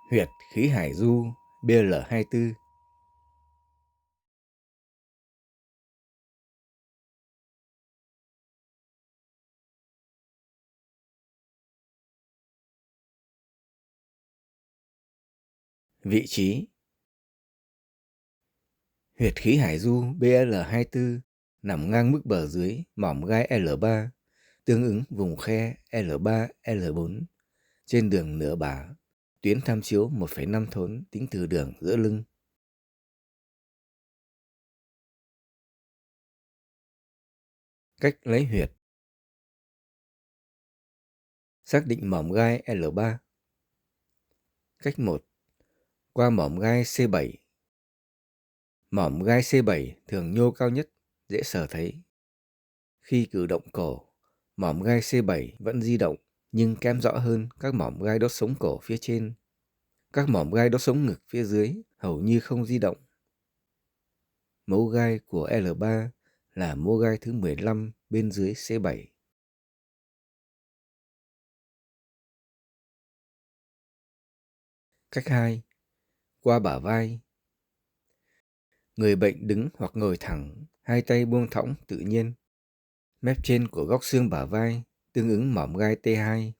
Huyệt khí hải du BL24. Vị trí: huyệt khí hải du BL24 nằm ngang mức bờ dưới mỏm gai L3, tương ứng vùng khe L3, L4 trên đường nửa bả, tuyến tham chiếu 1,5 thốn tính từ đường giữa lưng. Cách lấy huyệt: xác định mỏm gai L3. Cách 1. Qua mỏm gai C7. Mỏm gai C7 thường nhô cao nhất, dễ sờ thấy. Khi cử động cổ, mỏm gai C7 vẫn di động nhưng kém rõ hơn các mỏm gai đốt sống cổ phía trên. Các mỏm gai đốt sống ngực phía dưới hầu như không di động. Mấu gai của L3 là mấu gai thứ 15 bên dưới C7. Cách 2. Qua bả vai. Người bệnh đứng hoặc ngồi thẳng, hai tay buông thõng tự nhiên. Mép trên của góc xương bả vai tương ứng mỏm gai T2.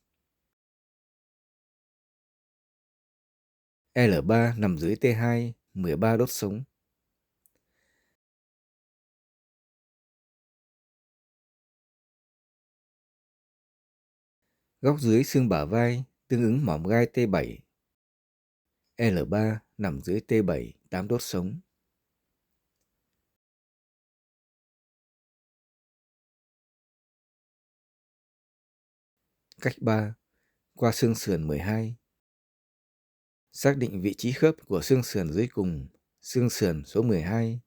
L3 nằm dưới T2, 13 đốt sống. Góc dưới xương bả vai tương ứng mỏm gai T7. L3 nằm dưới T7, 8 đốt sống. Cách 3. Qua xương sườn 12. Xác định vị trí khớp của xương sườn dưới cùng, xương sườn số 12,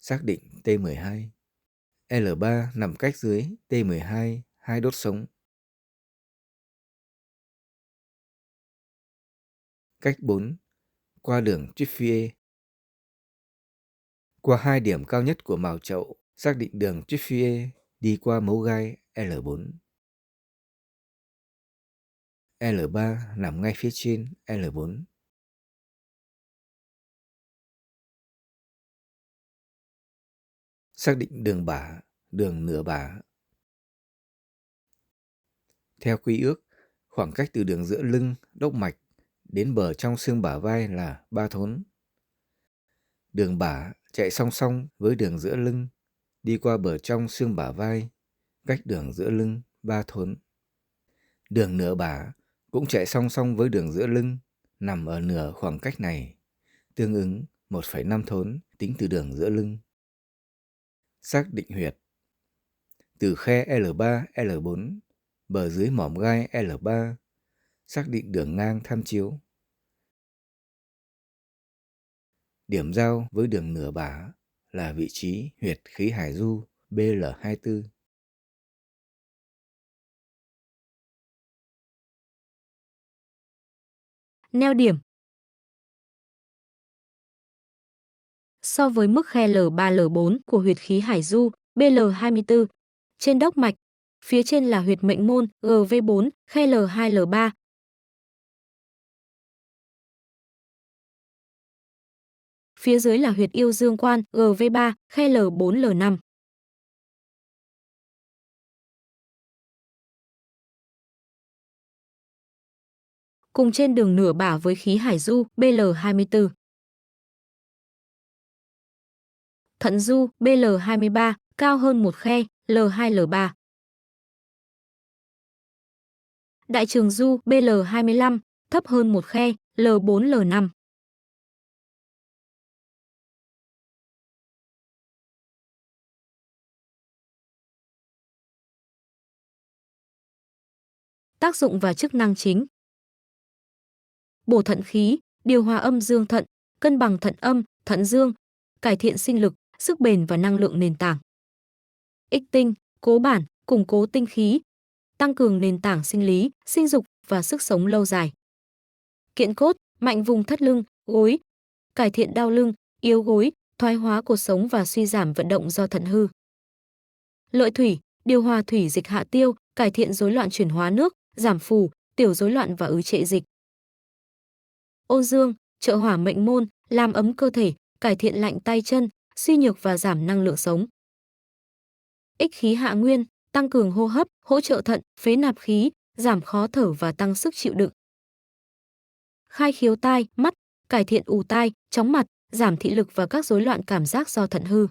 xác định T12. L3 nằm cách dưới T12, 2 đốt sống. Cách 4. Qua đường Triphie. Qua hai điểm cao nhất của mào chậu, xác định đường Triphie đi qua mấu gai L4. L3 nằm ngay phía trên L4. Xác định đường bả, đường nửa bả. Theo quy ước, khoảng cách từ đường giữa lưng, đốc mạch đến bờ trong xương bả vai là 3 thốn. Đường bả chạy song song với đường giữa lưng, đi qua bờ trong xương bả vai, cách đường giữa lưng 3 thốn. Đường nửa bả cũng chạy song song với đường giữa lưng, nằm ở nửa khoảng cách này, tương ứng 1,5 thốn tính từ đường giữa lưng. Xác định huyệt: từ khe L3, L4, bờ dưới mỏm gai L3, xác định đường ngang tham chiếu. Điểm giao với đường nửa bả là vị trí huyệt khí hải du BL24. Neo điểm: so với mức khe L3, L4 của huyệt khí hải du BL24, trên đốc mạch, phía trên là huyệt mệnh môn GV4, khe L2, L3. Phía dưới là huyệt yêu dương quan GV3, khe L4, L5. Cùng trên đường nửa bả với khí hải du BL24. Thận du BL23 cao hơn một khe L2, L3. Đại trường du BL25 thấp hơn một khe L4, L5. Tác dụng và chức năng chính: bổ thận khí, điều hòa âm dương thận, cân bằng thận âm, thận dương, cải thiện sinh lực, sức bền và năng lượng nền tảng. Ích tinh, cố bản, củng cố tinh khí, tăng cường nền tảng sinh lý, sinh dục và sức sống lâu dài. Kiện cốt, mạnh vùng thắt lưng, gối, cải thiện đau lưng, yếu gối, thoái hóa cột sống và suy giảm vận động do thận hư. Lợi thủy, điều hòa thủy dịch hạ tiêu, cải thiện rối loạn chuyển hóa nước, giảm phù, tiểu rối loạn và ứ trệ dịch. Ôn dương, trợ hỏa mệnh môn, làm ấm cơ thể, cải thiện lạnh tay chân, suy nhược và giảm năng lượng sống. Ích khí hạ nguyên, tăng cường hô hấp, hỗ trợ thận, phế nạp khí, giảm khó thở và tăng sức chịu đựng. Khai khiếu tai, mắt, cải thiện ù tai, chóng mặt, giảm thị lực và các rối loạn cảm giác do thận hư.